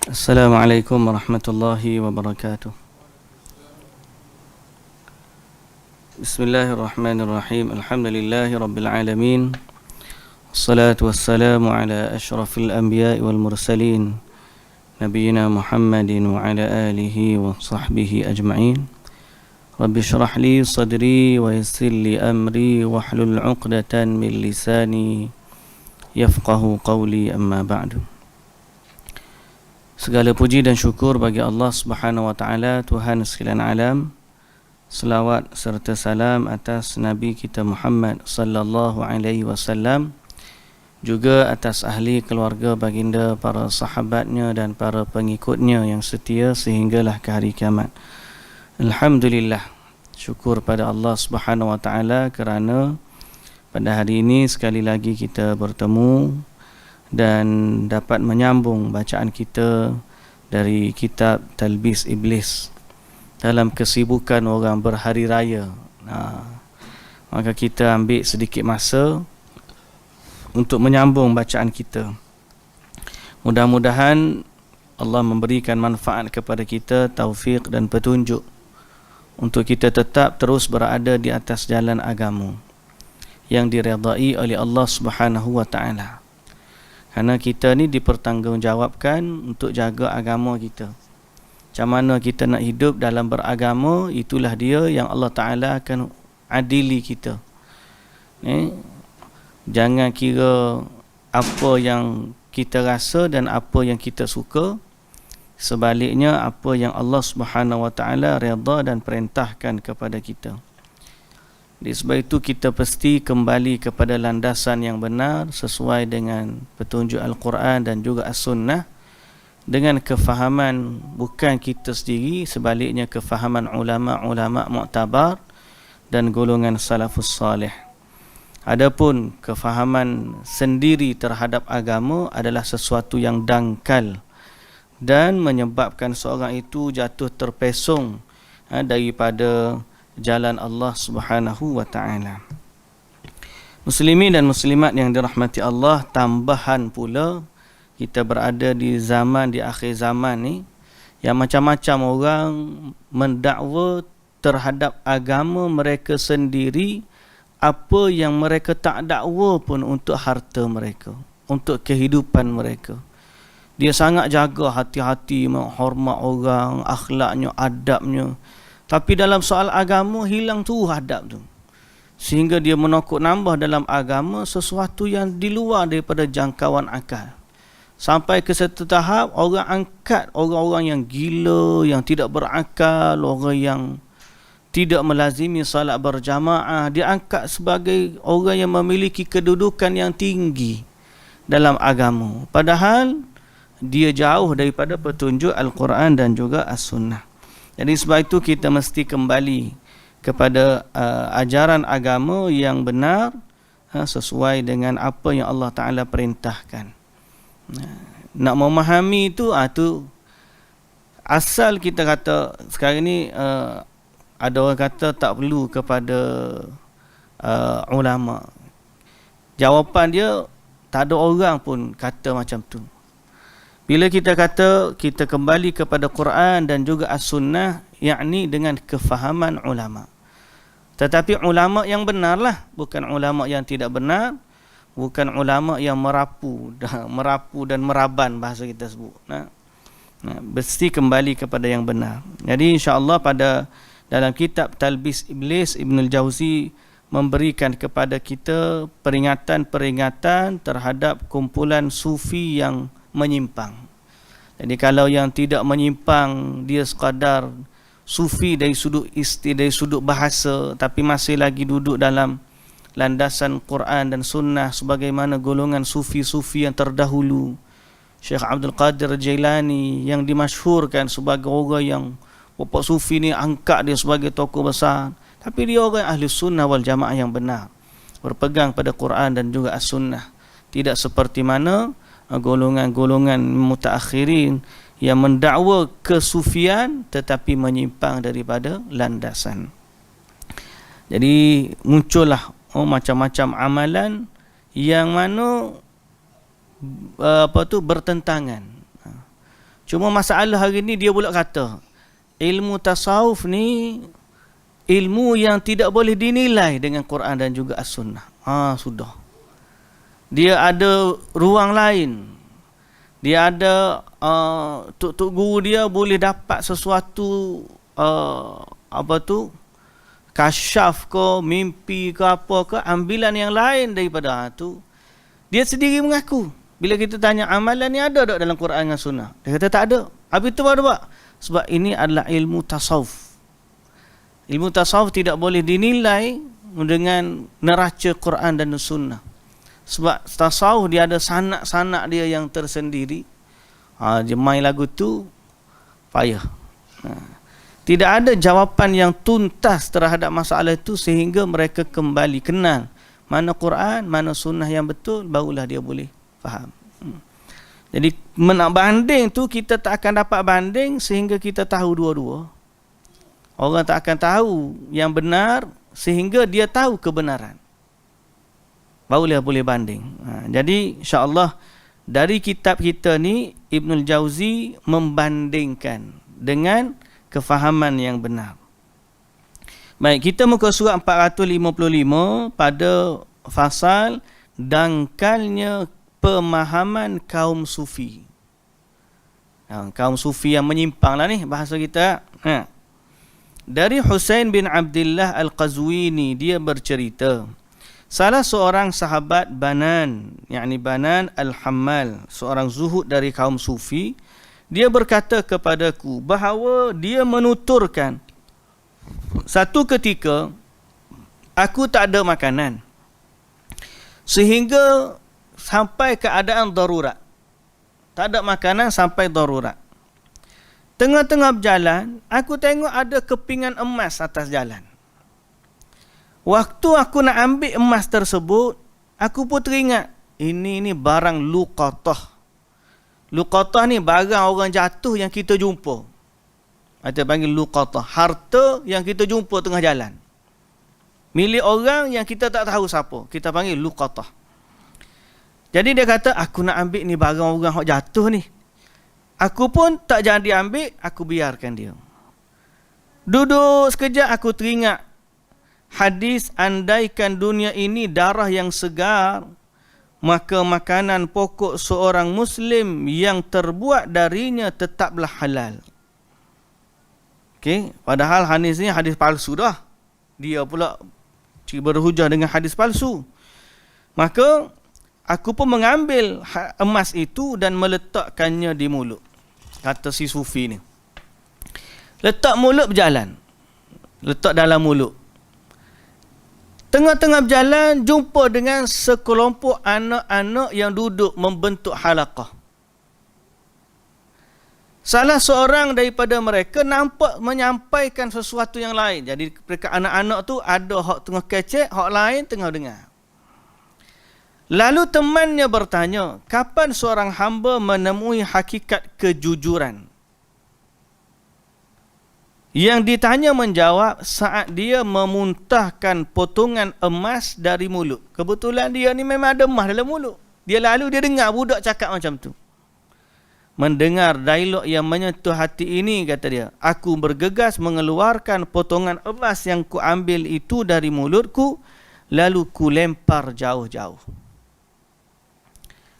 Assalamualaikum warahmatullahi wabarakatuh. Bismillahirrahmanirrahim. Alhamdulillahi rabbil alamin. Wassalatu wassalamu ala ashrafil anbiya'i wal mursalin Nabiyyina Muhammadin wa ala alihi wa sahbihi ajma'in. Rabbi syrah li sadri wa yassir li amri wahlul 'uqdatan min lisani yafqahu qawli, amma ba'du. Segala puji dan syukur bagi Allah Subhanahu wa taala, Tuhan sekalian alam. Selawat serta salam atas Nabi kita Muhammad sallallahu alaihi wasallam, juga atas ahli keluarga baginda, para sahabatnya dan para pengikutnya yang setia sehinggalah ke hari kiamat. Alhamdulillah, syukur pada Allah Subhanahu wa taala kerana pada hari ini sekali lagi kita bertemu dan dapat menyambung bacaan kita dari kitab Talbis Iblis dalam kesibukan orang berhari raya. Maka kita ambil sedikit masa untuk menyambung bacaan kita. Mudah-mudahan Allah memberikan manfaat kepada kita, taufik dan petunjuk untuk kita tetap terus berada di atas jalan agama yang diredai oleh Allah Subhanahu wa taala. Kerana kita ni dipertanggungjawabkan untuk jaga agama kita. Macam mana kita nak hidup dalam beragama, itulah dia yang Allah Ta'ala akan adili kita. Jangan kira apa yang kita rasa dan apa yang kita suka. Sebaliknya, apa yang Allah Subhanahu Wa Ta'ala redha dan perintahkan kepada kita. Sebab itu kita pasti kembali kepada landasan yang benar sesuai dengan petunjuk Al-Quran dan juga As-Sunnah, dengan kefahaman bukan kita sendiri, sebaliknya kefahaman ulama-ulama mu'tabar dan golongan salafus salih. Adapun kefahaman sendiri terhadap agama adalah sesuatu yang dangkal dan menyebabkan seorang itu jatuh terpesong daripada jalan Allah Subhanahu wa taala. Muslimin dan muslimat yang dirahmati Allah, tambahan pula kita berada di zaman, di akhir zaman ni, yang macam-macam orang mendakwa terhadap agama mereka sendiri apa yang mereka tak dakwa pun untuk harta mereka, untuk kehidupan mereka. Dia sangat jaga hati-hati, menghormat orang, akhlaknya, adabnya. Tapi dalam soal agama, hilang tu adab tu. Sehingga dia menokok nambah dalam agama sesuatu yang di luar daripada jangkauan akal. Sampai ke satu tahap, orang angkat orang-orang yang gila, yang tidak berakal, orang yang tidak melazimi salat berjamaah, dia angkat sebagai orang yang memiliki kedudukan yang tinggi dalam agama. Padahal, dia jauh daripada petunjuk Al-Quran dan juga As-Sunnah. Jadi sebab itu kita mesti kembali kepada ajaran agama yang benar, sesuai dengan apa yang Allah Ta'ala perintahkan. Nak memahami itu, asal kita kata sekarang ni ada orang kata tak perlu kepada ulama. Jawapan dia, tak ada orang pun kata macam tu. Bila kita kata kita kembali kepada Quran dan juga As-Sunnah, yakni dengan kefahaman ulama. Tetapi ulama yang benarlah, bukan ulama yang tidak benar, bukan ulama yang merapu dan meraban, bahasa kita sebut. Mesti kembali kepada yang benar. Jadi insya-Allah pada dalam kitab Talbis Iblis, Ibn al-Jauzi memberikan kepada kita peringatan-peringatan terhadap kumpulan sufi yang menyimpang. Jadi kalau yang tidak menyimpang, dia sekadar sufi dari sudut bahasa, tapi masih lagi duduk dalam landasan Quran dan Sunnah sebagaimana golongan sufi-sufi yang terdahulu. Syekh Abdul Qadir Jailani yang dimasyhurkan sebagai orang yang bapak sufi ni angkat dia sebagai tokoh besar, tapi dia orang ahli sunnah wal jamaah yang benar, berpegang pada Quran dan juga As-Sunnah. Tidak seperti mana golongan-golongan mutaakhirin yang mendakwa kesufian tetapi menyimpang daripada landasan. Jadi muncullah macam-macam amalan yang mana bertentangan. Cuma masalah hari ni dia pula kata ilmu tasawuf ni ilmu yang tidak boleh dinilai dengan Quran dan juga As-Sunnah. Sudah. Dia ada ruang lain. Dia ada tuk-tuk guru dia boleh dapat sesuatu kasyaf ke, mimpi ke apa ke, ambilan yang lain daripada tu. Dia sendiri mengaku. Bila kita tanya amalan ni ada tak dalam Quran dan Sunnah? Dia kata tak ada. Habis tu baru buat. Sebab ini adalah ilmu tasawuf. Ilmu tasawuf tidak boleh dinilai dengan neraca Quran dan Sunnah. Sebab tasawuf dia ada sanak-sanak dia yang tersendiri. Dia main lagu tu payah. Tidak ada jawapan yang tuntas terhadap masalah itu sehingga mereka kembali kenal mana Quran, mana Sunnah yang betul, barulah dia boleh faham. Jadi nak banding tu kita tak akan dapat banding sehingga kita tahu dua-dua. Orang tak akan tahu yang benar sehingga dia tahu kebenaran. Barulah boleh banding. Jadi insya-Allah dari kitab kita ni Ibnul Jauzi membandingkan dengan kefahaman yang benar. Baik, kita muka surat 455 pada fasal dangkalnya pemahaman kaum sufi. Kaum sufi yang menyimpang lah ni bahasa kita. Dari Husain bin Abdullah Al-Qazwini, dia bercerita, salah seorang sahabat Banan, yakni Banan Al-Hammal, seorang zuhud dari kaum sufi, dia berkata kepadaku bahawa dia menuturkan, satu ketika aku tak ada makanan sehingga sampai keadaan darurat. Tak ada makanan sampai darurat. Tengah-tengah berjalan, aku tengok ada kepingan emas atas jalan. Waktu aku nak ambil emas tersebut, aku pun teringat, ini barang luqatah. Luqatah ni barang orang jatuh yang kita jumpa. Kita panggil luqatah, harta yang kita jumpa tengah jalan. Milik orang yang kita tak tahu siapa, kita panggil luqatah. Jadi dia kata, aku nak ambil ni barang orang yang jatuh ni. Aku pun tak jadi ambil, aku biarkan dia. Duduk sekejap, aku teringat hadis, andaikan dunia ini darah yang segar, maka makanan pokok seorang Muslim yang terbuat darinya tetaplah halal. Okey, padahal hadis ni hadis palsu dah. Dia pula berhujah dengan hadis palsu. Maka aku pun mengambil emas itu dan meletakkannya di mulut. Kata si sufi ni. Letak mulut berjalan. Letak dalam mulut. Tengah-tengah berjalan, jumpa dengan sekelompok anak-anak yang duduk membentuk halaqah. Salah seorang daripada mereka nampak menyampaikan sesuatu yang lain. Jadi mereka anak-anak tu ada hak tengah kecek, hak lain tengah dengar. Lalu temannya bertanya, kapan seorang hamba menemui hakikat kejujuran? Yang ditanya menjawab, saat dia memuntahkan potongan emas dari mulut. Kebetulan dia ni memang ada emas dalam mulut. Dia lalu dia dengar budak cakap macam tu. Mendengar dialog yang menyentuh hati ini, kata dia, aku bergegas mengeluarkan potongan emas yang ku ambil itu dari mulutku, lalu ku lempar jauh-jauh.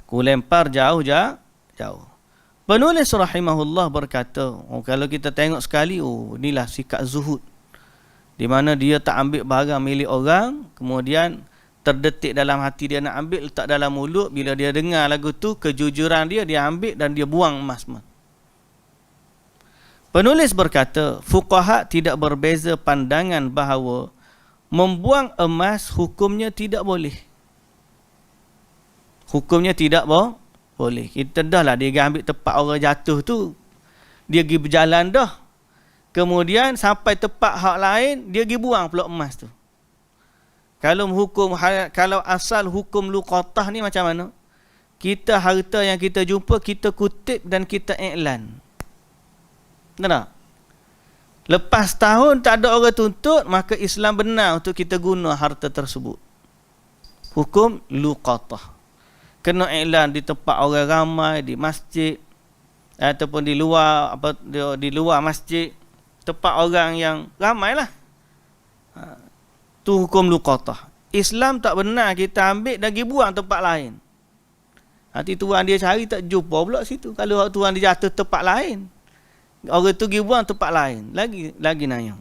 Ku lempar jauh-jauh. Penulis rahimahullah berkata, kalau kita tengok sekali, inilah sikap zuhud. Di mana dia tak ambil barang milik orang, kemudian terdetik dalam hati dia nak ambil, letak dalam mulut. Bila dia dengar lagu tu, kejujuran dia ambil dan dia buang emas. Penulis berkata, fuqaha tidak berbeza pandangan bahawa membuang emas hukumnya tidak boleh. Hukumnya tidak boleh. Kita dah lah dia ambil tempat orang jatuh tu. Dia pergi berjalan dah. Kemudian sampai tempat hak lain, dia pergi buang pula emas tu. Kalau asal hukum luqatah ni macam mana? Kita harta yang kita jumpa, kita kutip dan kita iklan. Betul tak? Lepas tahun tak ada orang tuntut, maka Islam benar untuk kita guna harta tersebut. Hukum luqatah. Kena iklan di tempat orang ramai, di masjid. ataupun di luar di luar masjid, tempat orang yang ramailah. Tu hukum luqatah. Islam tak benar kita ambil dan pergi buang tempat lain. Nanti tuan dia cari tak jumpa pula situ. Kalau tuan dia jatuh tempat lain, orang tu pergi buang tempat lain, lagi nayang.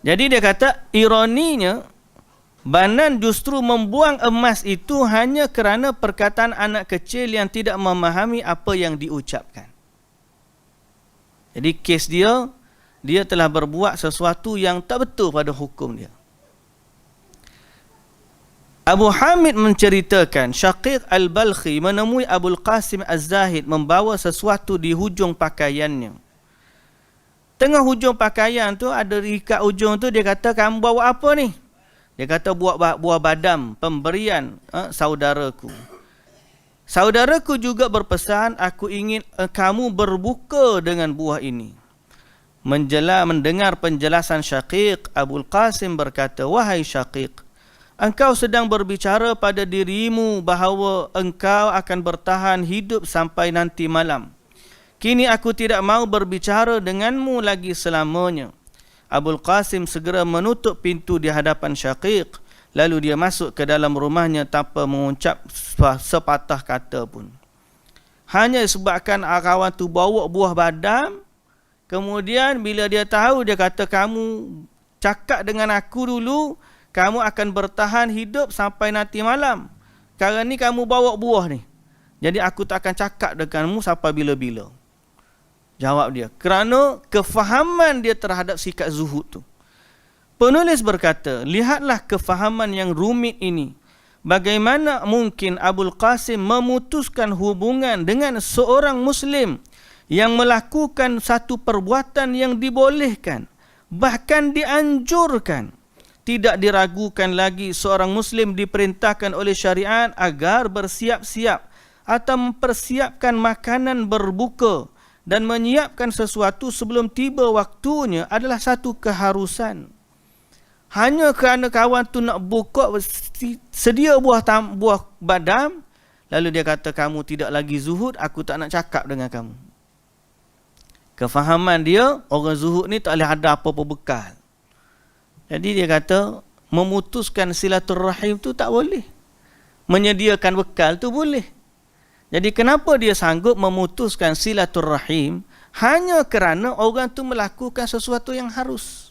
Jadi dia kata ironinya, Banan justru membuang emas itu hanya kerana perkataan anak kecil yang tidak memahami apa yang diucapkan. Jadi kes dia telah berbuat sesuatu yang tak betul pada hukum dia. Abu Hamid menceritakan Syaqiq Al-Balkhi menemui Abul Qasim Az-Zahid membawa sesuatu di hujung pakaiannya. Tengah hujung pakaian tu ada ikat hujung tu, dia kata, kamu bawa apa ni? Dia kata, buah badam, pemberian saudaraku. Saudaraku juga berpesan, aku ingin kamu berbuka dengan buah ini. Mendengar penjelasan Syaqiq, Abul Qasim berkata, wahai Syaqiq, engkau sedang berbicara pada dirimu bahawa engkau akan bertahan hidup sampai nanti malam. Kini aku tidak mahu berbicara denganmu lagi selamanya. Abul Qasim segera menutup pintu di hadapan Syaqiq. Lalu dia masuk ke dalam rumahnya tanpa mengucap sepatah kata pun. Hanya sebabkan kawan tu bawa buah badam. Kemudian bila dia tahu, dia kata, kamu cakap dengan aku dulu, kamu akan bertahan hidup sampai nanti malam. Sekarang ni kamu bawa buah ni, jadi aku tak akan cakap denganmu sampai bila-bila. Jawab dia, kerana kefahaman dia terhadap sikap zuhud tu. Penulis berkata, lihatlah kefahaman yang rumit ini. Bagaimana mungkin Abul Qasim memutuskan hubungan dengan seorang Muslim yang melakukan satu perbuatan yang dibolehkan, bahkan dianjurkan. Tidak diragukan lagi seorang Muslim diperintahkan oleh syariat agar bersiap-siap atau mempersiapkan makanan berbuka dan menyiapkan sesuatu sebelum tiba waktunya adalah satu keharusan. Hanya kerana kawan tu nak buka, sedia buah badam, lalu dia kata, kamu tidak lagi zuhud, aku tak nak cakap dengan kamu. Kefahaman dia, orang zuhud ni tak boleh ada apa-apa bekal. Jadi dia kata, memutuskan silaturrahim tu tak boleh. Menyediakan bekal tu boleh. Jadi kenapa dia sanggup memutuskan silaturrahim? Hanya kerana orang tu melakukan sesuatu yang harus.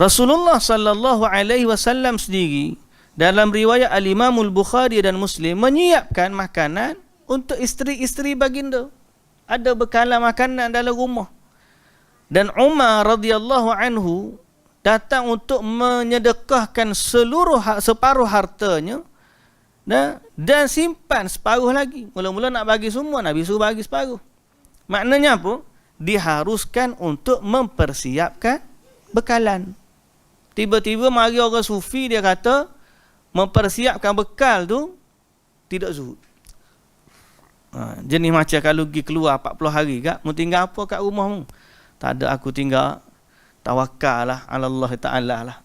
Rasulullah sallallahu alaihi wasallam sendiri dalam riwayat Al-Imam Al-Bukhari dan Muslim menyiapkan makanan untuk isteri-isteri baginda. Ada bekalan makanan dalam rumah. Dan Umar radhiyallahu anhu datang untuk menyedekahkan separuh hartanya, dan simpan separuh lagi. Mula-mula nak bagi semua, Nabi suruh bagi separuh. Maknanya apa? Diharuskan untuk mempersiapkan bekalan. Tiba-tiba mari orang sufi, dia kata mempersiapkan bekal tu tidak zuhud. Jenis macam kalau pergi keluar 40 hari kak, mu tinggal apa kat rumahmu? Tak ada, aku tinggal tawakal lah ala Allah Ta'ala lah.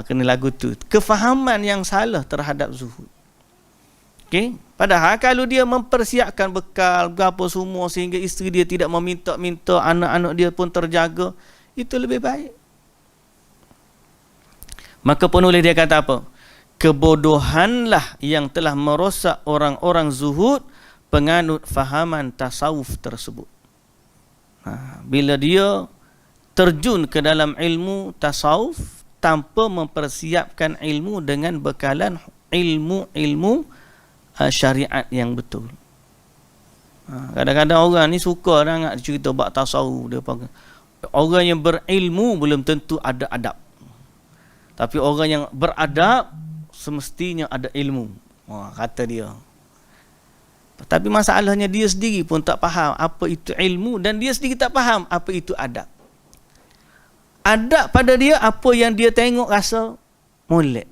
Kena lagu tu. Kefahaman yang salah terhadap zuhud. Okay? Padahal kalau dia mempersiapkan bekal berapa semua sehingga isteri dia tidak meminta-minta, anak-anak dia pun terjaga, itu lebih baik. Maka penulis dia kata apa? Kebodohanlah yang telah merosak orang-orang zuhud penganut fahaman tasawuf tersebut. Bila dia terjun ke dalam ilmu tasawuf tanpa mempersiapkan ilmu dengan bekalan ilmu syariat yang betul. Kadang-kadang orang ni suka nak cerita bab tasawuf. Orang yang berilmu belum tentu ada adab. Tapi orang yang beradab semestinya ada ilmu. Kata dia. Tapi masalahnya dia sendiri pun tak faham apa itu ilmu, dan dia sendiri tak faham apa itu adab. Adab pada dia apa yang dia tengok rasa molek.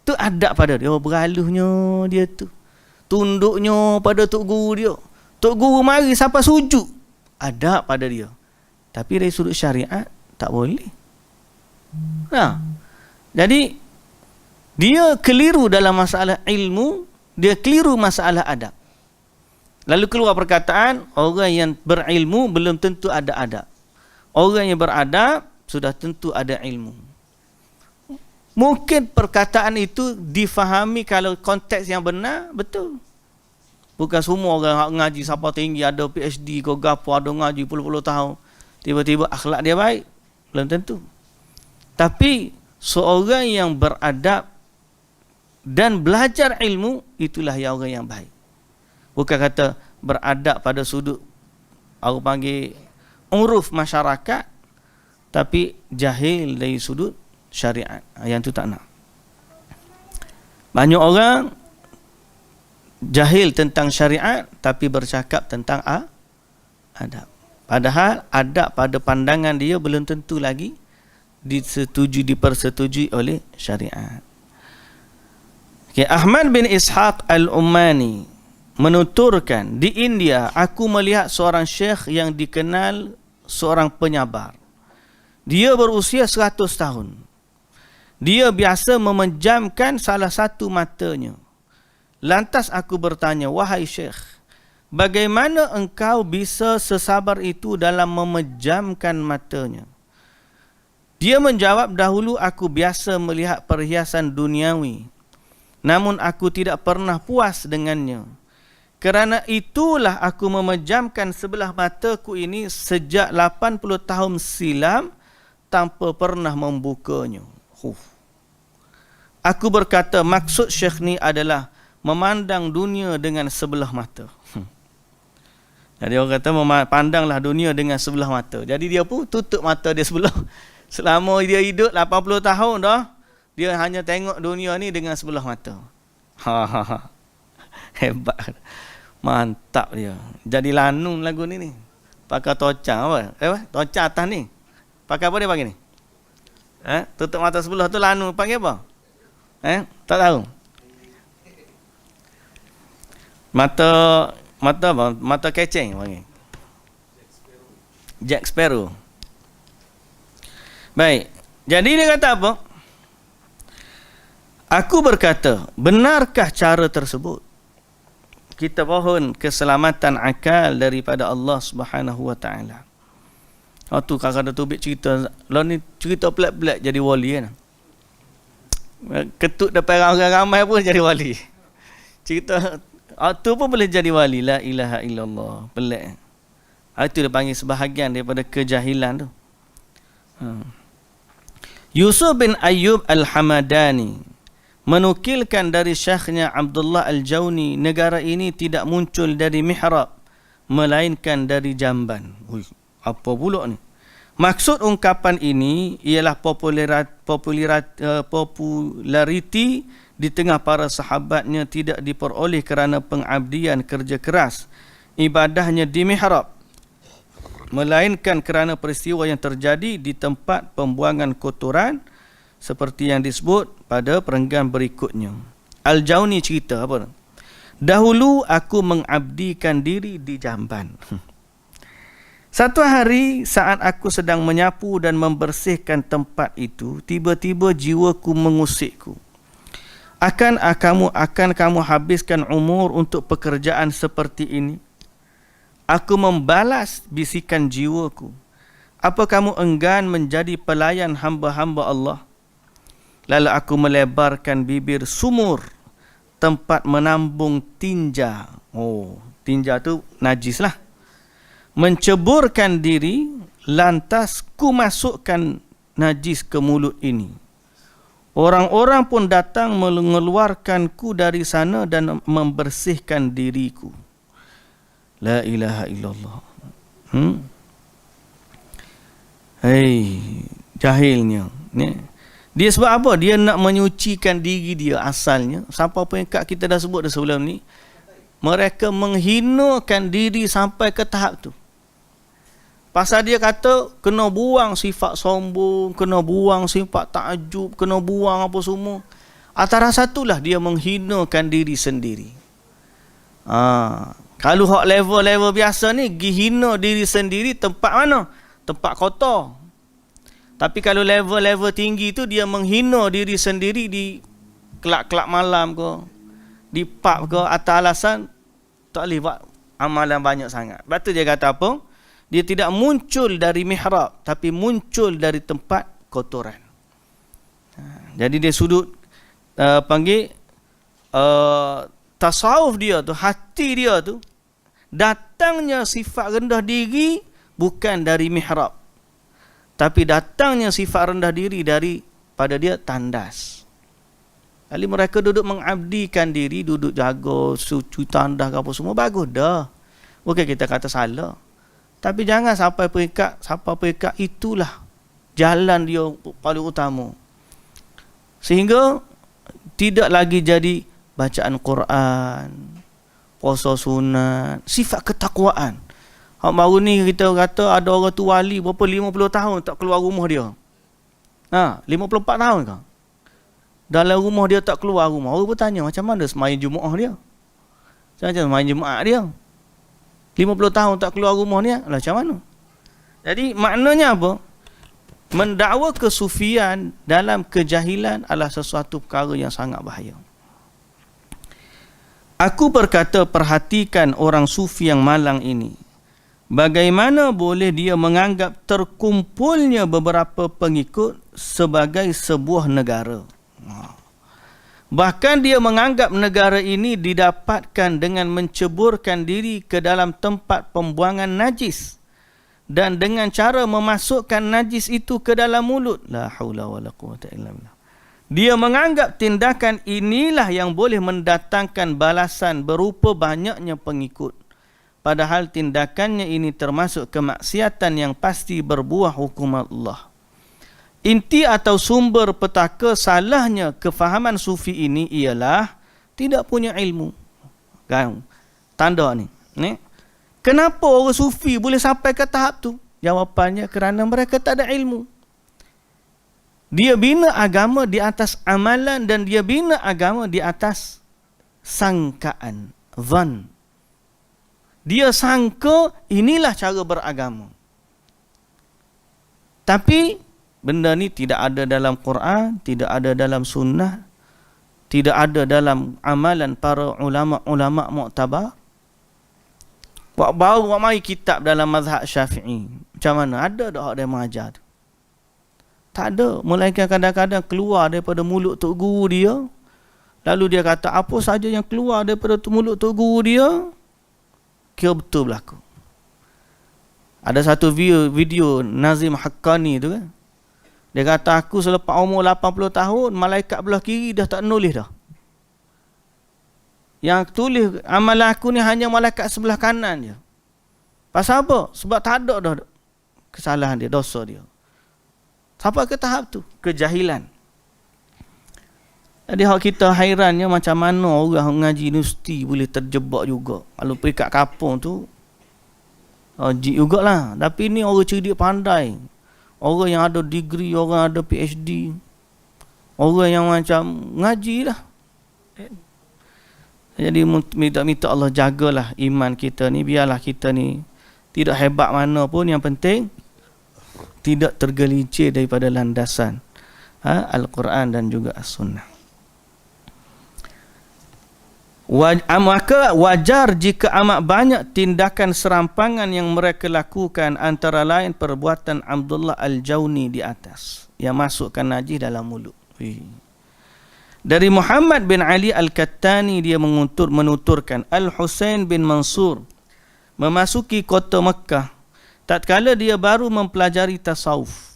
Tu adab pada dia. Beraluhnya dia tu. Tunduknya pada tok guru dia. Tok guru mari sampai sujud. Adab pada dia. Tapi dari sudut syariat tak boleh. Jadi dia keliru dalam masalah ilmu, dia keliru masalah adab. Lalu keluar perkataan, orang yang berilmu belum tentu ada adab. Orang yang beradab sudah tentu ada ilmu. Mungkin perkataan itu difahami kalau konteks yang benar, betul. Bukan semua orang ngaji siapa tinggi, ada PhD ke gapo, ada ngaji puluh-puluh tahun, tiba-tiba akhlak dia baik. Belum tentu. Tapi seorang yang beradab dan belajar ilmu, itulah yang orang yang baik. Bukan kata beradab pada sudut aku panggil uruf masyarakat, tapi jahil dari sudut syariat. Yang tu tak nak. Banyak orang jahil tentang syariat tapi bercakap tentang adab. Padahal adab pada pandangan dia belum tentu lagi dipersetujui oleh syariat. Okay, Ahmad bin Ishaq Al-Ummani menuturkan, di India aku melihat seorang syekh yang dikenal seorang penyabar. Dia berusia 100 tahun. Dia biasa memejamkan salah satu matanya. Lantas aku bertanya, wahai syekh, bagaimana engkau bisa sesabar itu dalam memejamkan matanya? Dia menjawab, dahulu aku biasa melihat perhiasan duniawi, namun aku tidak pernah puas dengannya. Kerana itulah aku memejamkan sebelah mataku ini sejak 80 tahun silam tanpa pernah membukanya. Aku berkata, maksud syekh ni adalah memandang dunia dengan sebelah mata. Jadi orang kata pandanglah dunia dengan sebelah mata. Jadi dia pun tutup mata dia sebelah. Selama dia hidup 80 tahun dah, dia hanya tengok dunia ni dengan sebelah mata. Hebat. Mantap dia. Jadi lanun lagu ni. Pakai tocang apa? Tocang atas ni. Pakai apa dia pakai ni? Tutup mata sebelah tu lanun. Pakai apa? Tak tahu. Mata apa? Mata keceng panggil. Jack Sparrow. Baik. Jadi dia kata apa? Aku berkata, benarkah cara tersebut? Kita mohon keselamatan akal daripada Allah Subhanahu wa taala. Tu kadang-kadang tubik cerita, lah ni cerita pelik-pelik jadi wali kan. Ketuk depan orang ramai pun jadi wali. Cerita tu pun boleh jadi wali. La ilaha illallah. Pelik. Itu dia panggil sebahagian daripada kejahilan tu. Yusuf bin Ayyub Al-Hamadani menukilkan dari syekhnya Abdullah Al-Jauni, negara ini tidak muncul dari mihrab melainkan dari jamban. Apa pula ni? Maksud ungkapan ini ialah populariti di tengah para sahabatnya tidak diperoleh kerana pengabdian kerja keras ibadahnya di mihrab, melainkan kerana peristiwa yang terjadi di tempat pembuangan kotoran seperti yang disebut pada perenggan berikutnya. Al-Jauni cerita apa? Dahulu aku mengabdikan diri di jamban. Satu hari saat aku sedang menyapu dan membersihkan tempat itu, tiba-tiba jiwaku mengusikku. Akan kamu habiskan umur untuk pekerjaan seperti ini? Aku membalas bisikan jiwaku. Apa kamu enggan menjadi pelayan hamba-hamba Allah? Lalu aku melebarkan bibir sumur, tempat menambung tinja. Tinja tu najis lah. Menceburkan diri, lantas ku masukkan najis ke mulut ini. Orang-orang pun datang mengeluarkanku dari sana dan membersihkan diriku. La ilaha illallah. Jahilnya. Dia sebab apa? Dia nak menyucikan diri dia asalnya. Siapa pun yang kita dah sebut dah sebelum ni. Mereka menghinakan diri sampai ke tahap tu. Pasal dia kata kena buang sifat sombong, kena buang sifat takjub, kena buang apa semua. Antara satulah dia menghinakan diri sendiri. Kalau hak level-level biasa ni, hina diri sendiri tempat mana? Tempat kotor. Tapi kalau level-level tinggi tu, dia menghina diri sendiri di kelab-kelab malam ke, di pub ke, atas alasan tak boleh buat amalan banyak sangat. Sebab tu dia kata apa? Dia tidak muncul dari mihrab, tapi muncul dari tempat kotoran. Jadi dia sudut panggil tasawuf dia tu, hati dia tu, datangnya sifat rendah diri bukan dari mihrab, tapi datangnya sifat rendah diri daripada dia tandas. Kali mereka duduk mengabdikan diri, duduk jaga, cuci tandas ke apa semua, bagus dah. Bukan kita kata salah. Tapi jangan sampai peringkat itulah jalan dia paling utama. Sehingga tidak lagi jadi bacaan Quran, puasa sunat, sifat ketakwaan. Hak baru ni kita kata ada orang tu wali berapa 50 tahun tak keluar rumah dia. 54 tahun ke? Dalam rumah dia tak keluar rumah. Orang bertanya macam mana sembahyang Jumaat dia? Macam mana sembahyang Jumaat dia? 50 tahun tak keluar rumah ni, lah macam mana? Jadi maknanya apa? Mendakwa kesufian dalam kejahilan adalah sesuatu perkara yang sangat bahaya. Aku berkata, perhatikan orang sufi yang malang ini. Bagaimana boleh dia menganggap terkumpulnya beberapa pengikut sebagai sebuah negara? Bahkan dia menganggap negara ini didapatkan dengan menceburkan diri ke dalam tempat pembuangan najis dan dengan cara memasukkan najis itu ke dalam mulut. La haula wala quwwata illa billah. Dia menganggap tindakan inilah yang boleh mendatangkan balasan berupa banyaknya pengikut. Padahal tindakannya ini termasuk kemaksiatan yang pasti berbuah hukum Allah. Inti atau sumber petaka salahnya kefahaman sufi ini ialah tidak punya ilmu. Kan? Tanda ni. Kenapa orang sufi boleh sampai ke tahap tu? Jawapannya kerana mereka tak ada ilmu. Dia bina agama di atas amalan dan dia bina agama di atas sangkaan, zan. Dia sangka inilah cara beragama. Tapi benda ni tidak ada dalam Quran, tidak ada dalam sunnah, tidak ada dalam amalan para ulama-ulama muktabar. Baru mai kitab dalam mazhab Syafi'i. Macam mana? Ada dah dia mengajar tu? Tak ada. Melainkan kadang-kadang keluar daripada mulut tok guru dia. Lalu dia kata apa saja yang keluar daripada mulut tok guru dia, kira betul berlaku. Ada satu video Nazim Haqqani tu kan. Dia kata aku selepas umur 80 tahun, malaikat belah kiri dah tak nulis dah. Yang tulis amalan aku ni hanya malaikat sebelah kanan je. Pasal apa? Sebab tak ada dah kesalahan dia, dosa dia. Sampai ke tahap tu, kejahilan. Jadi hak kita hairannya macam mana orang mengaji universiti boleh terjebak juga. Kalau pergi kat kampung tu, jik jugalah. Tapi ni orang cerdik pandai. Orang yang ada degree, orang ada PhD. Orang yang macam ngaji lah. Jadi minta Allah jagalah iman kita ni. Biarlah kita ni tidak hebat mana pun. Yang penting tidak tergelincir daripada landasan Al-Quran dan juga As-Sunnah. Maka wajar jika amat banyak tindakan serampangan yang mereka lakukan, antara lain perbuatan Abdullah Al-Jauni di atas yang masukkan najis dalam mulut. Dari Muhammad bin Ali Al-Kattani, dia menuturkan Al-Husain bin Mansur memasuki kota Mekah tatkala dia baru mempelajari tasawuf.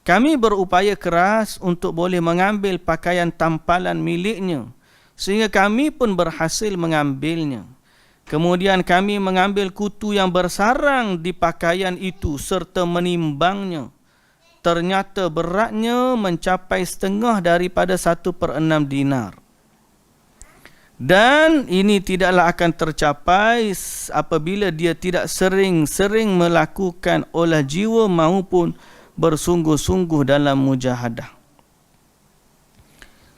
Kami berupaya keras untuk boleh mengambil pakaian tampalan miliknya, sehingga kami pun berhasil mengambilnya. Kemudian kami mengambil kutu yang bersarang di pakaian itu serta menimbangnya. Ternyata beratnya mencapai setengah daripada 1/6 dinar. Dan ini tidaklah akan tercapai apabila dia tidak sering-sering melakukan olah jiwa maupun bersungguh-sungguh dalam mujahadah.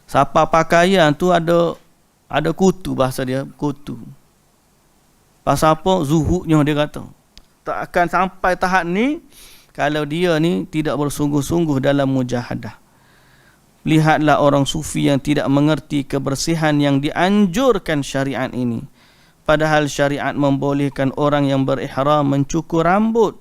Siapa pakaian tu ada kutu, bahasa dia kutu. Pasal apa? Zuhudnya dia kata. Tak akan sampai tahap ni kalau dia ni tidak bersungguh-sungguh dalam mujahadah. Lihatlah orang sufi yang tidak mengerti kebersihan yang dianjurkan syariat ini. padahal syariat membolehkan orang yang berihram mencukur rambut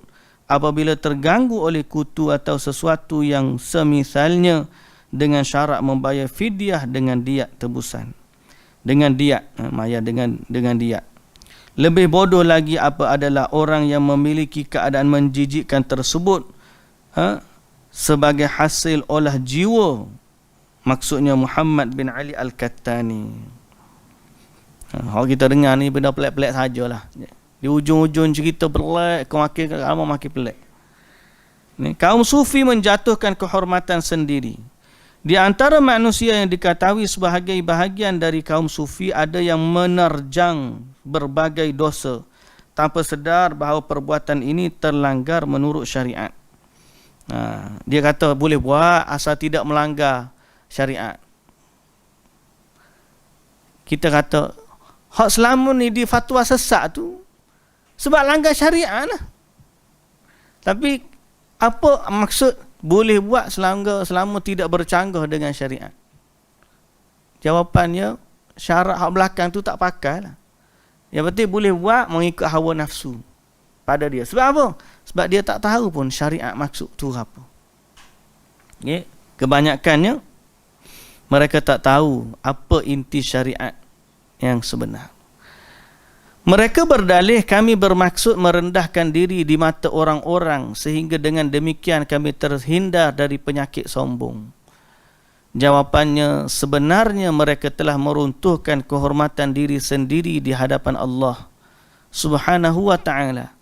apabila terganggu oleh kutu atau sesuatu yang semisalnya, dengan syarat membayar fidyah dengan diat tebusan. Dengan diat, dengan diat. Lebih bodoh lagi apa adalah orang yang memiliki keadaan menjijikkan tersebut sebagai hasil olah jiwa. Maksudnya Muhammad bin Ali Al-Kattani. Kalau kita dengar ni benda pelik-pelik sajalah. Di ujung-ujung cerita pelik, makin pelik. Ni, kaum sufi menjatuhkan kehormatan sendiri. Di antara manusia yang diketahui sebagai bahagian dari kaum sufi, ada yang menerjang berbagai dosa tanpa sedar bahawa perbuatan ini terlanggar menurut syariat. Dia kata boleh buat asal tidak melanggar syariat. Kita kata hak selama ni di fatwa sesat tu sebab langgar syariat lah. Tapi apa maksud boleh buat selama tidak bercanggah dengan syariat? Jawapannya syarat hak belakang tu tak pakai lah. Yang penting boleh buat mengikut hawa nafsu pada dia. Sebab apa? Sebab dia tak tahu pun syariat maksud tu apa. Okay? Kebanyakannya mereka tak tahu apa inti syariat yang sebenar. Mereka berdalih kami bermaksud merendahkan diri di mata orang-orang sehingga dengan demikian kami terhindar dari penyakit sombong. Jawapannya, sebenarnya mereka telah meruntuhkan kehormatan diri sendiri di hadapan Allah Subhanahu wa ta'ala.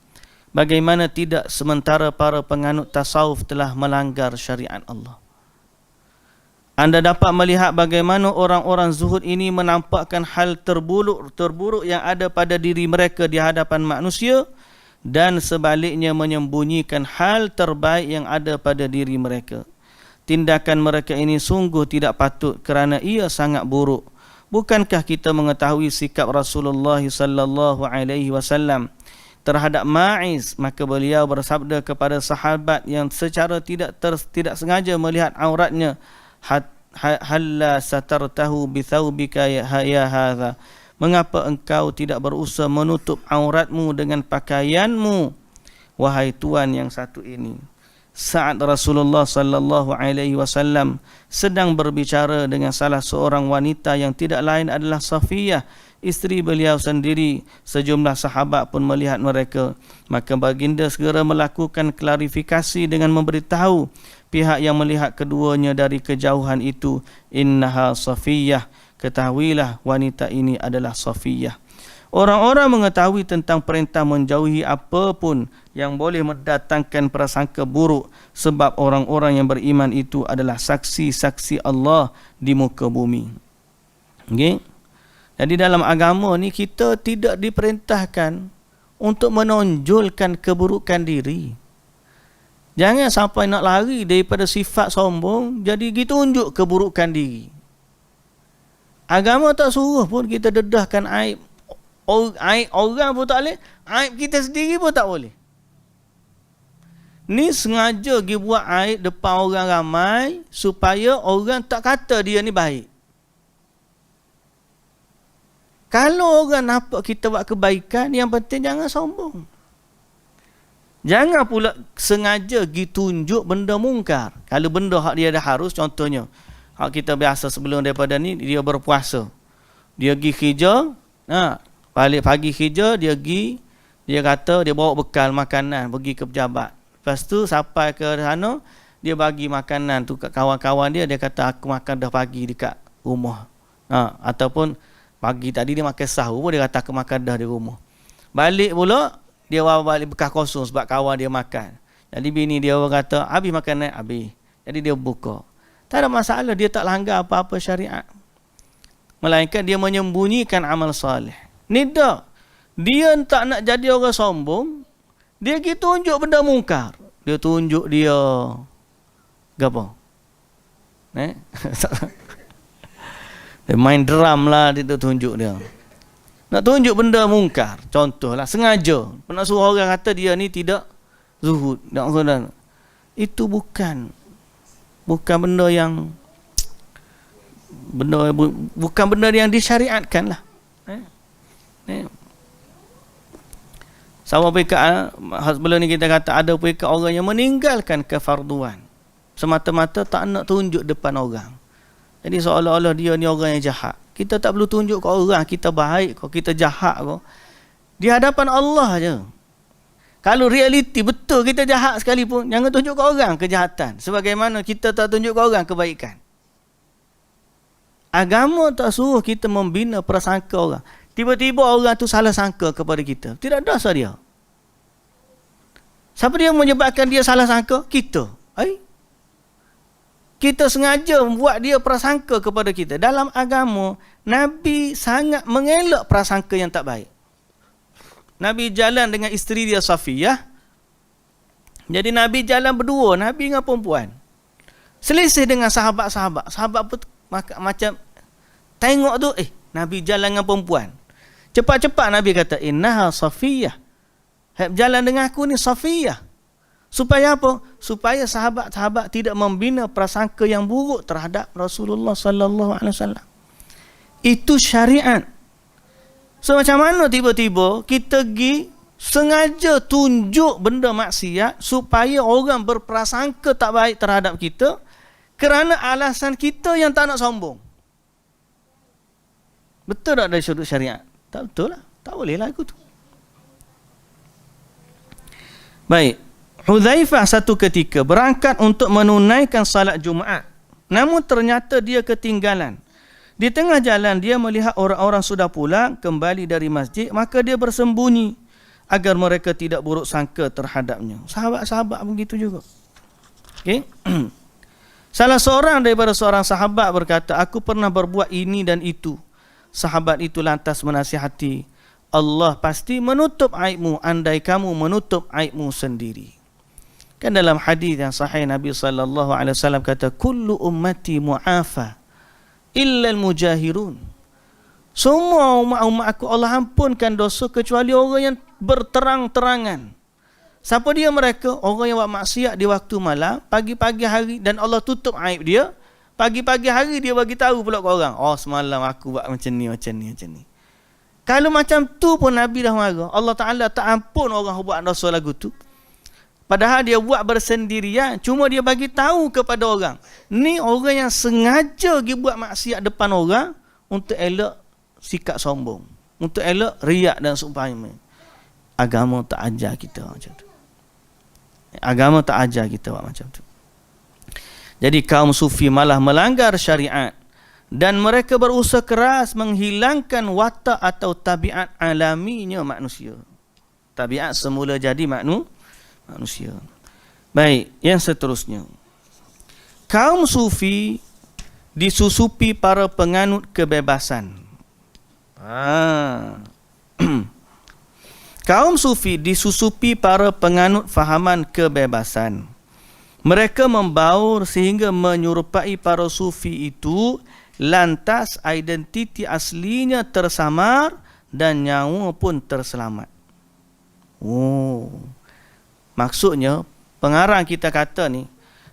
Bagaimana tidak sementara para penganut tasawuf telah melanggar syariat Allah. Anda dapat melihat bagaimana orang-orang zuhud ini menampakkan hal terburuk yang ada pada diri mereka di hadapan manusia dan sebaliknya menyembunyikan hal terbaik yang ada pada diri mereka. Tindakan mereka ini sungguh tidak patut kerana ia sangat buruk. Bukankah kita mengetahui sikap Rasulullah sallallahu alaihi wasallam terhadap Ma'iz? Maka beliau bersabda kepada sahabat yang secara tidak sengaja melihat auratnya, halla satartahu bithawbika ya hadha, mengapa engkau tidak berusaha menutup auratmu dengan pakaianmu, wahai tuan yang satu ini? Saat Rasulullah sallallahu alaihi wasallam sedang berbicara dengan salah seorang wanita yang tidak lain adalah Safiyah, isteri beliau sendiri. Sejumlah sahabat pun melihat mereka. Maka baginda segera melakukan klarifikasi dengan memberitahu pihak yang melihat keduanya dari kejauhan itu, innaha Safiyah, ketahuilah wanita ini adalah Safiyah. Orang-orang mengetahui tentang perintah menjauhi apapun yang boleh mendatangkan prasangka buruk, sebab orang-orang yang beriman itu adalah saksi-saksi Allah di muka bumi. Okay? Jadi dalam agama ni kita tidak diperintahkan untuk menonjolkan keburukan diri. Jangan sampai nak lari daripada sifat sombong jadi kita tunjuk keburukan diri. Agama tak suruh pun kita dedahkan aib orang pun tak boleh, aib kita sendiri pun tak boleh. Ni sengaja pergi buat aib depan orang ramai supaya orang tak kata dia ni baik. Kalau orang nampak kita buat kebaikan, yang penting jangan sombong. Jangan pula sengaja pergi tunjuk benda mungkar. Kalau benda hak dia dah harus, contohnya hak kita biasa sebelum daripada ni, dia berpuasa, dia pergi kerja, balik pagi kerja, dia pergi, dia kata dia bawa bekal makanan pergi ke pejabat. Lepas tu sampai ke sana, dia bagi makanan tu kat kawan-kawan dia, dia kata aku makan dah pagi dekat rumah. Ataupun pagi tadi dia makan sahur pun dia kata aku makan dah di rumah. Balik pula dia bawa balik bekas kosong sebab kawan dia makan. Jadi bini dia kata habis makanan, habis. Jadi dia buka. Tak ada masalah, dia tak langgar apa-apa syariat. Melainkan dia menyembunyikan amal soleh. Ni tak. Dia tak nak jadi orang sombong. Dia pergi tunjuk benda mungkar. Dia tunjuk dia apa? Dia main drum lah, dia tunjuk dia. Nak tunjuk benda mungkar. Contohlah, sengaja. Nak suruh orang kata dia ni tidak zuhud. Itu bukan benda yang bukan benda yang disyariatkan lah. Sama peringkat sebelum ni kita kata ada peringkat orang yang meninggalkan kefarduan semata-mata tak nak tunjuk depan orang. Jadi seolah-olah dia ni orang yang jahat. Kita tak perlu tunjuk ke orang kita baik, kalau kita jahat kau. Di hadapan Allah je. Kalau realiti betul kita jahat sekalipun, jangan tunjuk ke orang kejahatan. Sebagaimana kita tak tunjuk ke orang kebaikan. Agama tak suruh kita membina prasangka orang. Tiba-tiba orang tu salah sangka kepada kita. Tidak dosa dia. Siapa dia menyebabkan dia salah sangka? Kita. Kita sengaja membuat dia prasangka kepada kita. Dalam agama, Nabi sangat mengelak prasangka yang tak baik. Nabi jalan dengan isteri dia Safiyah. Jadi Nabi jalan berdua, Nabi dengan perempuan. Selisih dengan sahabat-sahabat. Sahabat pun macam tengok tu, Nabi jalan dengan perempuan. Cepat-cepat Nabi kata, innaha Safiyah. Jalan dengan aku ni Safiyah. Supaya apa? Supaya sahabat-sahabat tidak membina prasangka yang buruk terhadap Rasulullah sallallahu alaihi wasallam. Itu syariat. So macam mana tiba-tiba kita pergi sengaja tunjuk benda maksiat supaya orang berprasangka tak baik terhadap kita kerana alasan kita yang tak nak sombong. Betul tak dari sudut syariat? Tak betul lah. Tak boleh lah aku tu. Baik. Hudzaifah satu ketika berangkat untuk menunaikan salat Jumaat. Namun ternyata dia ketinggalan. Di tengah jalan dia melihat orang-orang sudah pulang kembali dari masjid, maka dia bersembunyi agar mereka tidak buruk sangka terhadapnya. Sahabat-sahabat begitu juga. Okey. Salah seorang daripada seorang sahabat berkata, aku pernah berbuat ini dan itu. Sahabat itu lantas menasihati, Allah pasti menutup aibmu andai kamu menutup aibmu sendiri. Kan dalam hadis yang sahih Nabi sallallahu alaihi wasallam kata, kullu ummati mu'afa illa al-mujahirun. Semua umat aku Allah ampunkan dosa kecuali orang yang berterang-terangan. Siapa dia mereka? Orang yang buat maksiat di waktu malam, pagi-pagi hari, dan Allah tutup aib dia. Pagi-pagi hari dia bagi tahu pula ke orang, oh semalam aku buat macam ni. Kalau macam tu pun Nabi dah marah. Allah Ta'ala tak ampun orang buat dosa lagu tu. Padahal dia buat bersendirian, cuma dia bagi tahu kepada orang. Ni orang yang sengaja pergi buat maksiat depan orang untuk elak sikap sombong, untuk elak riak dan seumpamanya. Agama tak ajar kita macam tu. Agama tak ajar kita buat macam tu. Jadi kaum sufi malah melanggar syariat dan mereka berusaha keras menghilangkan watak atau tabiat alaminya manusia. Tabiat semula jadi manusia. Baik, yang seterusnya. Kaum sufi disusupi para penganut kebebasan. Kaum sufi disusupi para penganut fahaman kebebasan. Mereka membaur sehingga menyerupai para sufi itu, lantas identiti aslinya tersamar dan nyawa pun terselamat. Maksudnya, pengarang kita kata ni,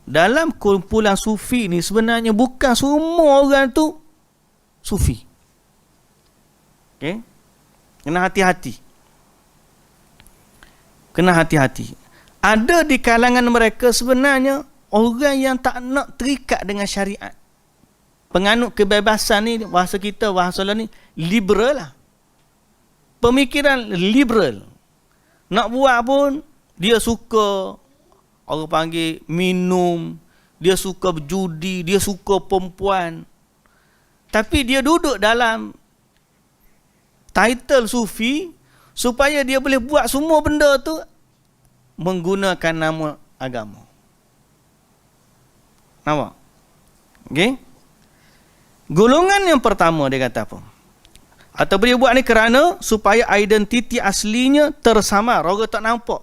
dalam kumpulan sufi ni sebenarnya bukan semua orang tu sufi. Okay? Kena hati-hati. Ada di kalangan mereka sebenarnya orang yang tak nak terikat dengan syariat. Penganut kebebasan ni, bahasa kita, bahasa lain ni, liberal lah. Pemikiran liberal. Nak buat pun, dia suka, orang panggil minum, dia suka berjudi, dia suka perempuan. Tapi dia duduk dalam title sufi supaya dia boleh buat semua benda tu menggunakan nama agama. Nampak? Okey? Golongan yang pertama dia kata apa? Atau dia buat ni kerana supaya identiti aslinya tersamar, orang tak nampak.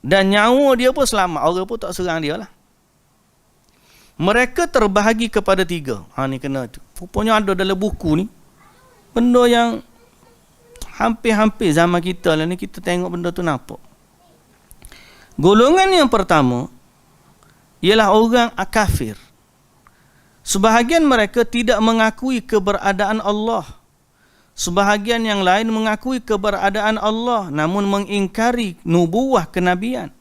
Dan nyawa dia pun selamat, orang pun tak serang dia lah. Mereka terbahagi kepada 3. Ni kena tu. Rupanya ada dalam buku ni benda yang hampir-hampir zaman kita lah ni, kita tengok benda tu nampak. Golongan yang pertama ialah orang kafir. Sebahagian mereka tidak mengakui keberadaan Allah. Sebahagian yang lain mengakui keberadaan Allah namun mengingkari nubuwah kenabian.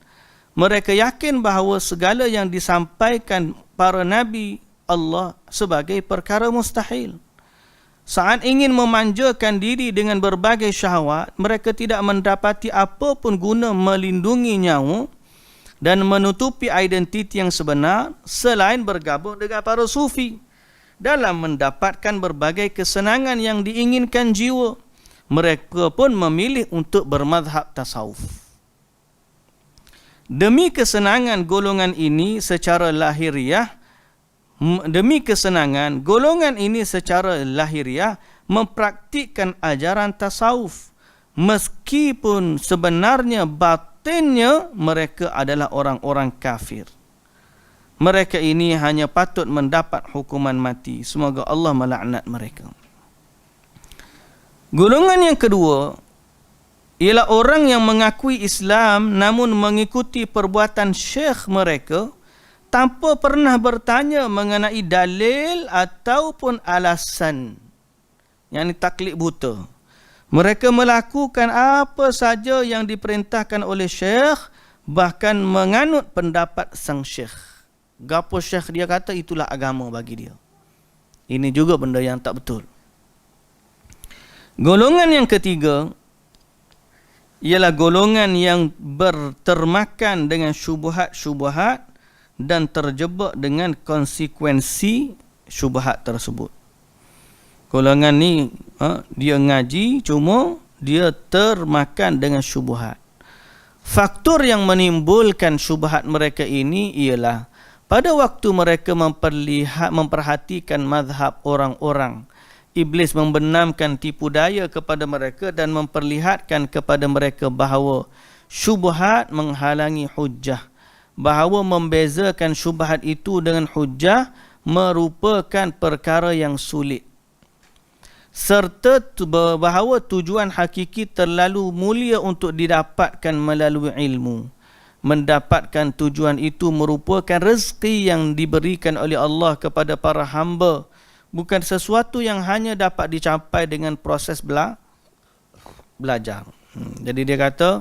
Mereka yakin bahawa segala yang disampaikan para nabi Allah sebagai perkara mustahil. Saat ingin memanjakan diri dengan berbagai syahwat, mereka tidak mendapati apa pun guna melindungi nyawa dan menutupi identiti yang sebenar selain bergabung dengan para sufi dalam mendapatkan berbagai kesenangan yang diinginkan jiwa. Mereka pun memilih untuk bermadhab tasawuf. Demi kesenangan golongan ini secara lahiriah mempraktikkan ajaran tasawuf meskipun sebenarnya batinnya mereka adalah orang-orang kafir. Mereka ini hanya patut mendapat hukuman mati. Semoga Allah melaknat mereka. Golongan yang kedua ialah orang yang mengakui Islam namun mengikuti perbuatan syekh mereka tanpa pernah bertanya mengenai dalil ataupun alasan. Yang ini taklid buta. Mereka melakukan apa saja yang diperintahkan oleh syekh, bahkan menganut pendapat sang syekh. Gapo syekh dia kata, itulah agama bagi dia. Ini juga benda yang tak betul. Golongan yang ketiga ialah golongan yang termakan dengan syubhat-syubhat dan terjebak dengan konsekuensi syubhat tersebut. Golongan ni dia ngaji, cuma dia termakan dengan syubhat. Faktor yang menimbulkan syubhat mereka ini ialah pada waktu mereka memperhatikan mazhab orang-orang, iblis membenamkan tipu daya kepada mereka dan memperlihatkan kepada mereka bahawa syubhat menghalangi hujjah, bahawa membezakan syubhat itu dengan hujjah merupakan perkara yang sulit, serta bahawa tujuan hakiki terlalu mulia untuk didapatkan melalui ilmu. Mendapatkan tujuan itu merupakan rezeki yang diberikan oleh Allah kepada para hamba, bukan sesuatu yang hanya dapat dicapai dengan proses belajar. Jadi dia kata,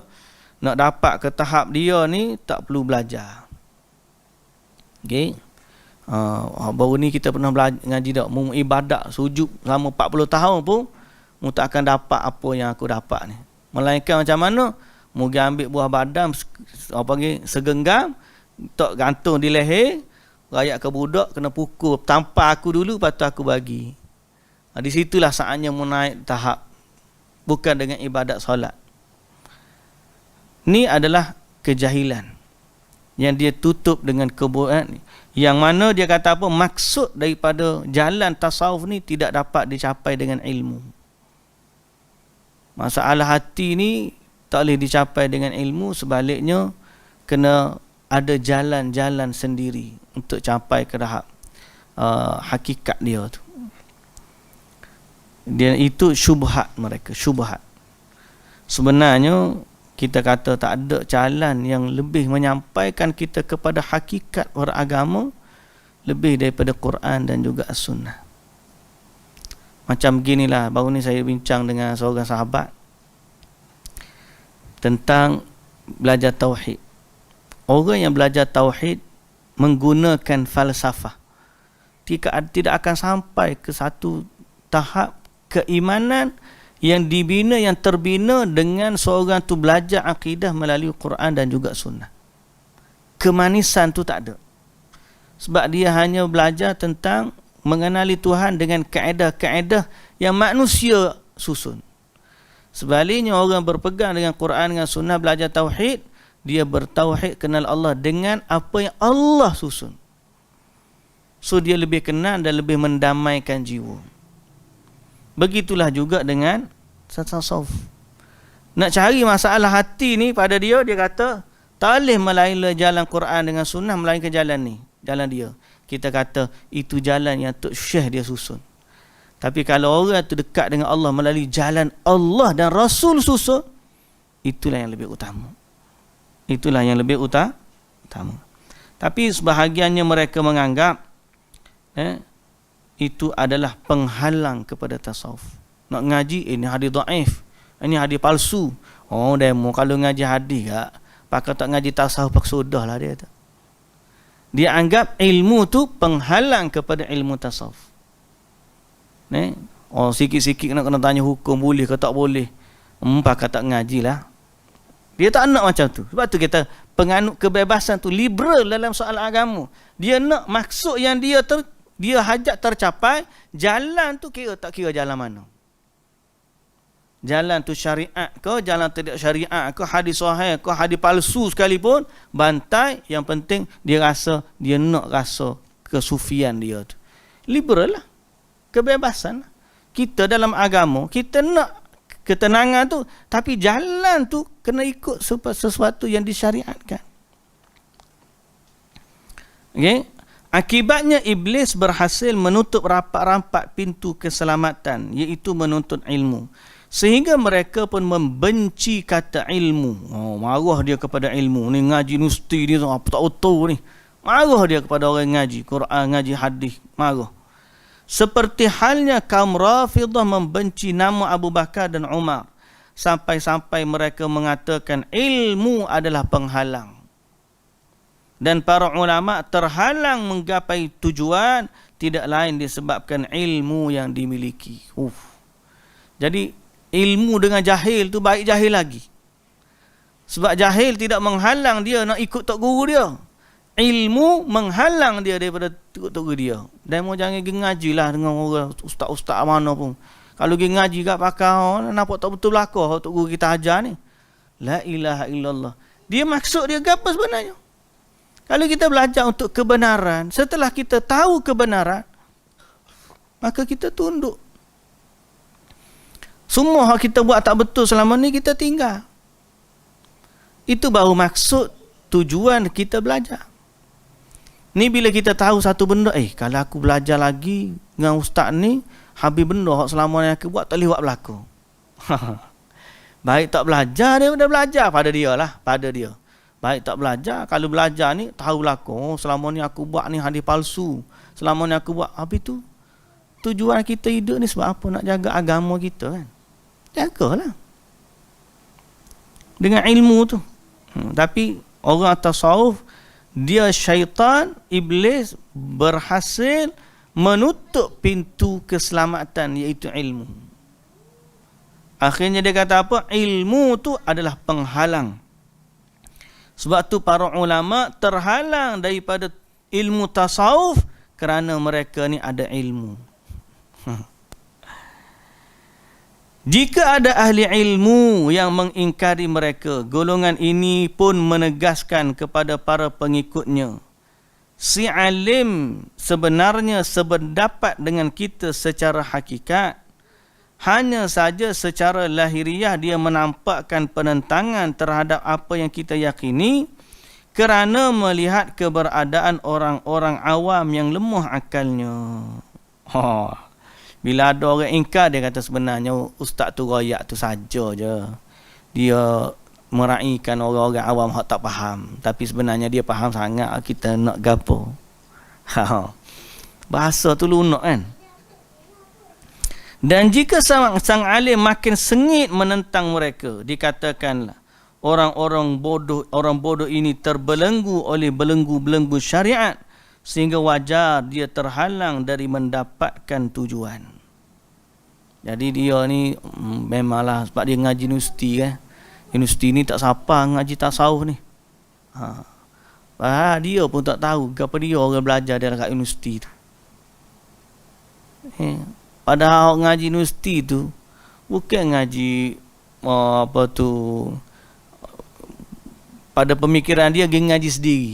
nak dapat ke tahap dia ni tak perlu belajar. Okey. Baru ni kita pernah belajar ngaji dak, mu ibadat sujud selama 40 tahun pun mu tak akan dapat apa yang aku dapat ni. Melainkan macam mana? Mu ambil buah badam segenggam, tak gantung di leher, rakyat ke budak kena pukul, tampar aku dulu lepas tu aku bagi. Di situlah saatnya mu naik tahap, bukan dengan ibadat solat. Ni adalah kejahilan yang dia tutup dengan kebodohan, yang mana dia kata apa, maksud daripada jalan tasawuf ni tidak dapat dicapai dengan ilmu. Masalah hati ni tak boleh dicapai dengan ilmu, sebaliknya kena ada jalan-jalan sendiri untuk capai ke tahap hakikat dia tu. Dia itu syubhat mereka, syubhat. Sebenarnya kita kata tak ada jalan yang lebih menyampaikan kita kepada hakikat beragama lebih daripada Quran dan juga As-Sunnah. Macam beginilah, baru ni saya bincang dengan seorang sahabat tentang belajar tauhid. Orang yang belajar tauhid menggunakan falsafah tidak akan sampai ke satu tahap keimanan yang dibina, yang terbina dengan seorang tu belajar akidah melalui Quran dan juga Sunnah. Kemanisan tu tak ada. Sebab dia hanya belajar tentang mengenali Tuhan dengan kaedah-kaedah yang manusia susun. Sebaliknya orang berpegang dengan Quran, dengan Sunnah, belajar tauhid, dia bertauhid, kenal Allah dengan apa yang Allah susun. So dia lebih kenal dan lebih mendamaikan jiwa. Begitulah juga dengan tasawuf. Nak cari masalah hati ni pada dia, dia kata tak boleh melainkan jalan Quran dengan Sunnah, melainkan jalan ni, jalan dia. Kita kata itu jalan yang Tok Syekh dia susun. Tapi kalau orang tu dekat dengan Allah melalui jalan Allah dan Rasul susun, itulah yang lebih utama. Itulah yang lebih utama. Tapi sebahagiannya mereka menganggap itu adalah penghalang kepada tasawuf. Nak ngaji, ini hadis dhaif, ini hadis palsu. Oh, demo kalau ngaji hadis kak, pakai tak ngaji tasawuf pak sudahlah dia tu. Dia anggap ilmu tu penghalang kepada ilmu tasawuf. Oh, sikit-sikit nak kena tanya hukum boleh ke tak boleh. Pakai tak ngajilah. Dia tak nak macam tu. Sebab tu kita penganut kebebasan tu liberal dalam soal agama. Dia nak maksud yang dia hajat tercapai, jalan tu tak kira jalan mana. Jalan tu syariat ke, jalan tidak syariat ke, hadis sahih ke, hadis palsu sekalipun, bantai, yang penting dia nak rasa kesufian dia tu. Liberal lah. Kebebasan. Kita dalam agama, kita nak ketenangan tu, tapi jalan tu kena ikut sesuatu yang disyariatkan. Okay? Akibatnya iblis berhasil menutup rapat-rapat pintu keselamatan, iaitu menuntut ilmu. Sehingga mereka pun membenci kata ilmu. Marah dia kepada ilmu. Ni ngaji nusti ni apa tak betul ni. Marah dia kepada orang ngaji Quran, ngaji hadis, marah. Seperti halnya kaum Rafidah membenci nama Abu Bakar dan Umar, sampai-sampai mereka mengatakan ilmu adalah penghalang. Dan para ulama terhalang menggapai tujuan tidak lain disebabkan ilmu yang dimiliki. Jadi ilmu dengan jahil tu baik jahil lagi. Sebab jahil tidak menghalang dia nak ikut tok guru dia. Ilmu menghalang dia daripada ikut tok guru dia. Dan mau jangan pergi ngajilah dengan orang ustaz-ustaz mana pun. Kalau pergi ngaji kat pakar, nampak tak betul belaka tok guru kita ajar ni. La ilaha illallah. Dia maksud dia apa sebenarnya? Kalau kita belajar untuk kebenaran, setelah kita tahu kebenaran, maka kita tunduk. Semua yang kita buat tak betul selama ni kita tinggal. Itu baru maksud tujuan kita belajar. Ni bila kita tahu satu benda, kalau aku belajar lagi dengan ustaz ni, habis benda yang selama ni aku buat tak boleh buat berlaku. Baik tak belajar daripada belajar pada dia lah, pada dia. Baik tak belajar, kalau belajar ni tahu berlaku, selama ni aku buat ni hadis palsu. Selama ni aku buat, habis tu tujuan kita hidup ni sebab apa? Nak jaga agama kita kan. Jagalah dengan ilmu tu. Tapi orang tasawuf, dia syaitan, iblis berhasil menutup pintu keselamatan, iaitu ilmu. Akhirnya dia kata apa? Ilmu tu adalah penghalang. Sebab tu para ulama terhalang daripada ilmu tasawuf kerana mereka ni ada ilmu. Jika ada ahli ilmu yang mengingkari mereka, golongan ini pun menegaskan kepada para pengikutnya, si alim sebenarnya sependapat dengan kita secara hakikat, hanya saja secara lahiriah dia menampakkan penentangan terhadap apa yang kita yakini kerana melihat keberadaan orang-orang awam yang lemah akalnya. Bila ada orang ingkar, dia kata sebenarnya ustaz tu royak tu saja je. Dia meraihkan orang-orang awam yang tak faham. Tapi sebenarnya dia faham sangat kita nak gapo. Bahasa tu lunak kan. Dan jika sang alim makin sengit menentang mereka, dikatakanlah orang bodoh ini terbelenggu oleh belenggu-belenggu syariat, sehingga wajar dia terhalang dari mendapatkan tujuan. Jadi dia ni memanglah sebab dia ngaji universiti kan. Universiti ni tak siapa ngaji tasawuf ni. Dia pun tak tahu kenapa dia orang belajar dekat universiti tu. Padahal ngaji universiti tu bukan ngaji pada pemikiran dia ngaji sendiri.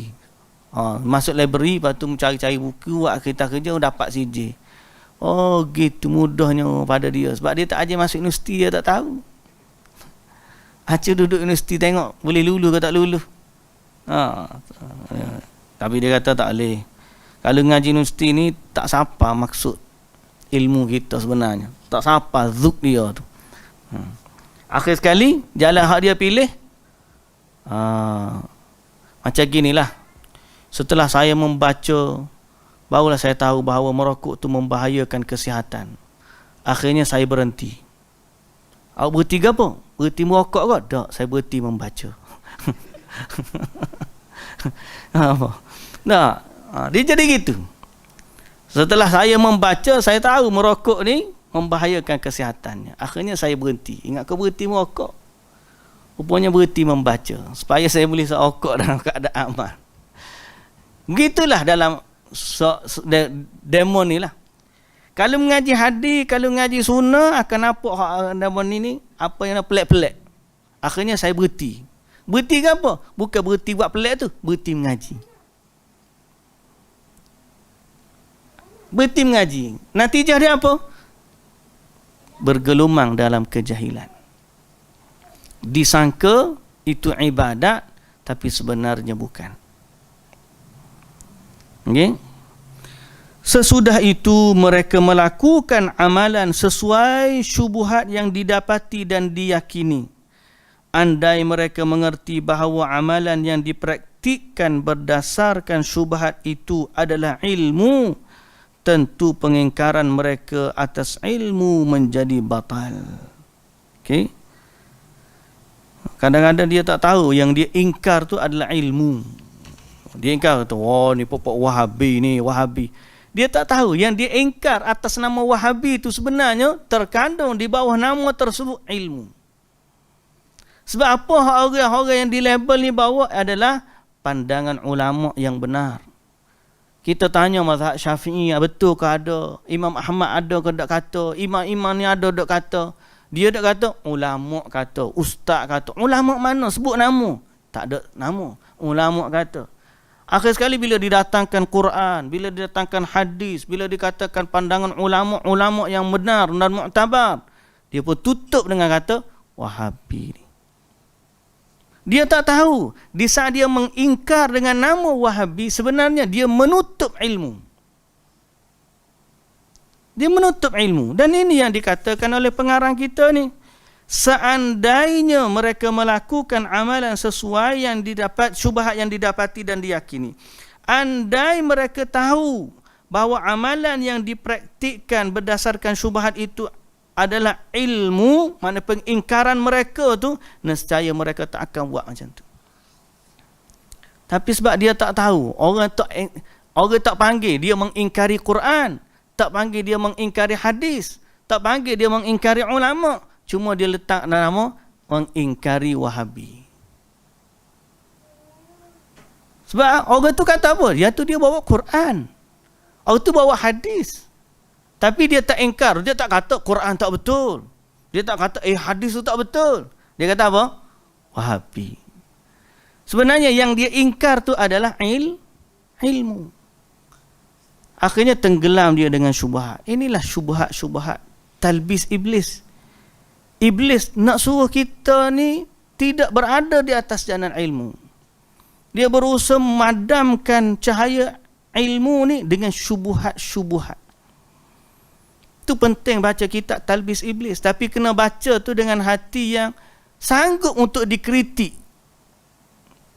Masuk library, lepas tu cari-cari buku, buat kerja dapat CJ. Oh gitu mudahnya pada dia. Sebab dia tak ajar masuk universiti, dia tak tahu. Acik duduk universiti tengok boleh lulu ke tak lulu. Tapi dia kata tak boleh. Kalau ngaji universiti ni tak siapa maksud ilmu kita sebenarnya. Tak siapa zuk dia tu. Akhir sekali jalan hak dia pilih macam ginilah. Setelah saya membaca, barulah saya tahu bahawa merokok tu membahayakan kesihatan. Akhirnya saya berhenti. Awak berhenti ke apa? Berhenti merokok ke? Tak, saya berhenti membaca. Apa? Tak. Dia jadi gitu. Setelah saya membaca, saya tahu merokok ni membahayakan kesihatannya. Akhirnya saya berhenti. Ingat ke berhenti merokok? Rupanya berhenti membaca. Supaya saya boleh serokok dalam keadaan amal. Begitulah dalam demon ni lah. Kalau mengaji hadis, kalau mengaji sunnah, akan nampak demon ni apa yang pelik-pelik. Akhirnya saya berhenti. Berhenti ke apa? Bukan berhenti buat pelik tu, berhenti mengaji. Berhenti mengaji. Natijah dia apa? Bergelumang dalam kejahilan. Disangka itu ibadat, tapi sebenarnya bukan. Okay? Sesudah itu mereka melakukan amalan sesuai syubhat yang didapati dan diyakini. Andai mereka mengerti bahawa amalan yang dipraktikkan berdasarkan syubhat itu adalah ilmu, tentu pengingkaran mereka atas ilmu menjadi batal. Okey. Kadang-kadang dia tak tahu yang dia ingkar tu adalah ilmu. Dia ingkar tu, oh ni pokok Wahabi ni, Wahabi. Dia tak tahu yang dia ingkar atas nama Wahabi itu sebenarnya terkandung di bawah nama tersebut ilmu. Sebab apa orang-orang yang dilabel ni bawa adalah pandangan ulama yang benar. Kita tanya mazhab Syafi'i, betul ke ada? Imam Ahmad ada ke tak kata? Imam-imam ni ada tak kata? Dia tak kata, ulama kata, ustaz kata. Ulama mana? Sebut nama. Tak ada nama. Ulama kata. Akhir sekali bila didatangkan Quran, bila didatangkan hadis, bila dikatakan pandangan ulama yang benar dan muktabar, dia pun tutup dengan kata Wahabi ni. Dia tak tahu di saat dia mengingkar dengan nama Wahabi, sebenarnya dia menutup ilmu. Dia menutup ilmu. Dan ini yang dikatakan oleh pengarang kita ni. Seandainya mereka melakukan amalan sesuai yang didapat, syubhat yang didapati dan diyakini. Andai mereka tahu bahawa amalan yang dipraktikkan berdasarkan syubhat itu adalah ilmu, mana pengingkaran mereka tu, nescaya mereka tak akan buat macam tu. Tapi sebab dia tak tahu, orang tak panggil dia mengingkari Quran, tak panggil dia mengingkari hadis, tak panggil dia mengingkari ulama, cuma dia letak nama mengingkari Wahabi. Sebab orang tu kata apa? Dia tu dia bawa Quran, orang tu bawa hadis. Tapi dia tak ingkar, dia tak kata Quran tak betul. Dia tak kata hadis tu tak betul. Dia kata apa? Wahabi. Sebenarnya yang dia ingkar tu adalah ilmu. Akhirnya tenggelam dia dengan syubhat. Inilah syubhat talbis iblis. Iblis nak suruh kita ni tidak berada di atas jalan ilmu. Dia berusaha memadamkan cahaya ilmu ni dengan syubhat. Itu penting baca kitab Talbis Iblis. Tapi kena baca tu dengan hati yang sanggup untuk dikritik.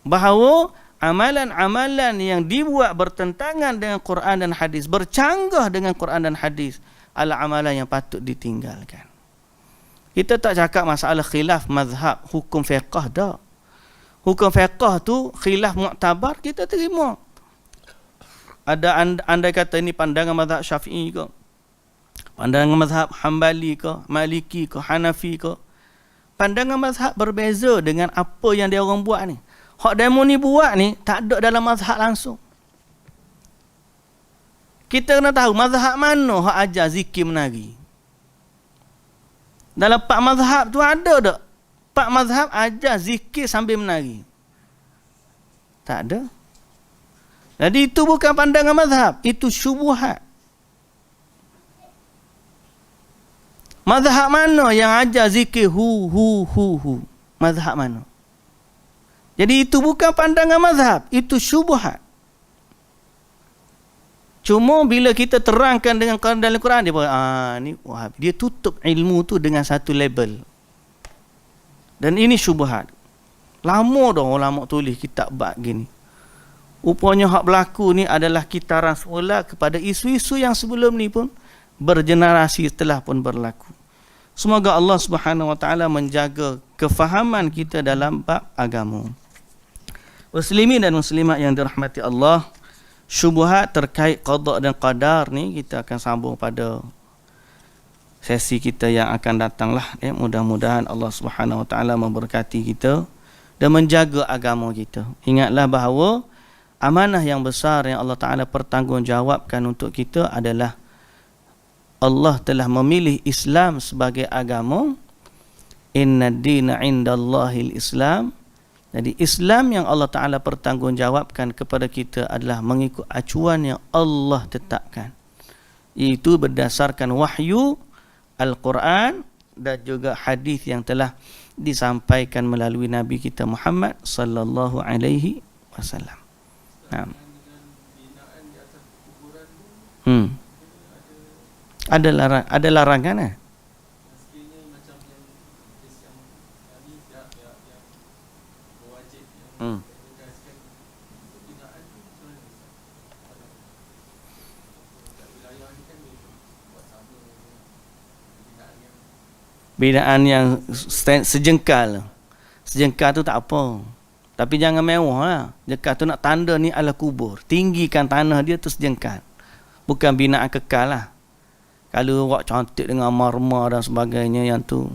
Bahawa amalan-amalan yang dibuat bertentangan dengan Quran dan hadis, bercanggah dengan Quran dan hadis, adalah amalan yang patut ditinggalkan. Kita tak cakap masalah khilaf mazhab, hukum fiqh dah. Hukum fiqh tu khilaf muktabar, kita terima. Ada andai kata ini pandangan mazhab Syafi'i ke, pandangan mazhab Hambali ke, Maliki ke, Hanafi ke. Pandangan mazhab berbeza dengan apa yang dia orang buat ni. Hak demo ni buat ni tak ada dalam mazhab langsung. Kita kena tahu mazhab mana hak ajar zikir menari. Dalam 4 mazhab tu ada tak? 4 mazhab ajar zikir sambil menari. Tak ada. Jadi itu bukan pandangan mazhab, itu syubhat. Mazhab mana yang ajar zikir hu. Mazhab mana? Jadi itu bukan pandangan mazhab, itu syubhat. Cuma bila kita terangkan dengan dalam Quran, dia ni Wahabi. Dia tutup ilmu tu dengan satu label. Dan ini syubhat. Lama dah ulama tulis kitab bab gini. Rupanya hak berlaku ni adalah kitaran semula kepada isu-isu yang sebelum ni pun bergenerasi setelah pun berlaku. Semoga Allah Subhanahu wa taala menjaga kefahaman kita dalam bab agama. Muslimin dan muslimat yang dirahmati Allah, syubhat terkait qada dan qadar ni kita akan sambung pada sesi kita yang akan datanglah. Mudah-mudahan Allah Subhanahu wa taala memberkati kita dan menjaga agama kita. Ingatlah bahawa amanah yang besar yang Allah Taala pertanggungjawabkan untuk kita adalah Allah telah memilih Islam sebagai agama. Inna dina indallahil Islam. Jadi Islam yang Allah Taala pertanggungjawabkan kepada kita adalah mengikut acuan yang Allah tetapkan. Itu berdasarkan wahyu Al-Quran dan juga hadis yang telah disampaikan melalui Nabi kita Muhammad sallallahu alaihi wasallam. Nah. Ada larangan binaan yang sejengkal tu tak apa, tapi jangan mewah lah. Jengkal tu nak tanda ni adalah kubur, tinggikan tanah dia tu sejengkal, bukan binaan kekal lah. Kalau awak cantik dengan marmer dan sebagainya yang tu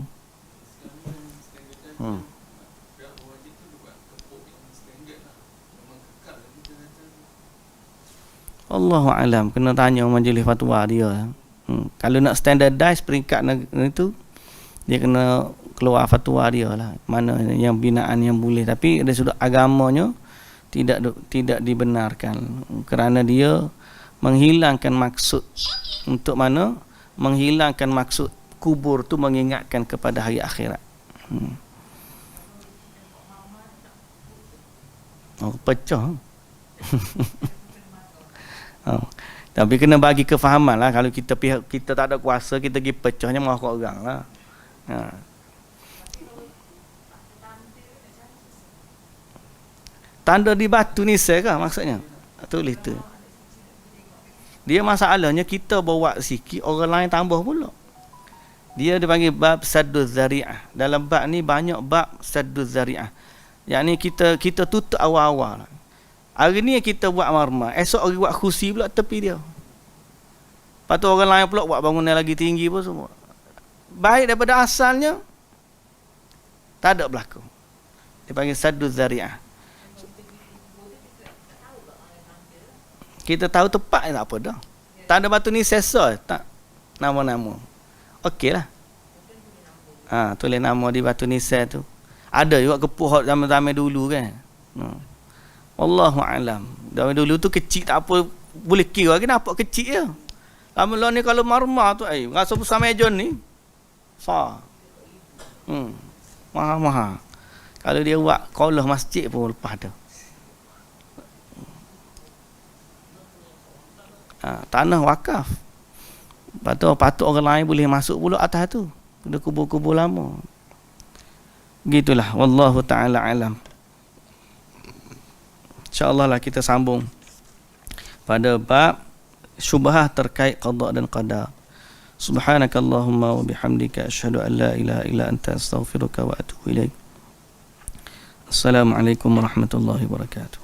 Allahu alam, kena tanya majlis fatwa dia. Kalau nak standardize peringkat negeri tu, dia kena keluar fatwa dia lah, mana yang binaan yang boleh. Tapi dari sudut agamanya tidak dibenarkan, kerana dia menghilangkan maksud. Untuk mana? Menghilangkan maksud kubur tu mengingatkan kepada hari akhirat. Pecah. Tapi kena bagi kefahaman lah. Kalau kita tak ada kuasa, kita pergi pecahnya mahu kat orang lah. Tanda di batu ni kah maksudnya? Tulis tu. Dia masalahnya kita bawa sikit, orang lain tambah pula. Dia dipanggil bab sadduz zari'ah. Dalam bab ni banyak bab sadduz zari'ah. Yang ni kita tutup awal-awal. Hari ni kita buat marmar, esok hari buat kursi pula tepi dia. Lepas tu orang lain pula buat bangunan lagi tinggi pun semua. Baik daripada asalnya tak ada berlaku. Dia panggil sadduz zari'ah. Kita tahu tepat tak apa dah. Tanda batu ni sesor tak nama-nama. Okeylah. Tulis nama di batu nisai tu. Ada juga kepuh zaman-zaman dulu kan. Wallahu alam. Zaman dulu tu kecil tak apa, boleh kira lagi nampak kecil je. Lama-lama ni kalau marmar tu rasa besar meja ni. Mahal-mahal. Kalau dia buat kolah masjid pun lepas dah. Tanah wakaf. Patut orang lain boleh masuk pula atas tu. Pada kubur-kubur lama. Gitulah. Wallahu ta'ala alam. InsyaAllah lah kita sambung pada bab syubhah terkait qada dan qadar. Subhanakallahumma wa bihamdika asyhadu an la ilaha illa anta astaghfiruka wa atubu ilaik. Assalamualaikum warahmatullahi wabarakatuh.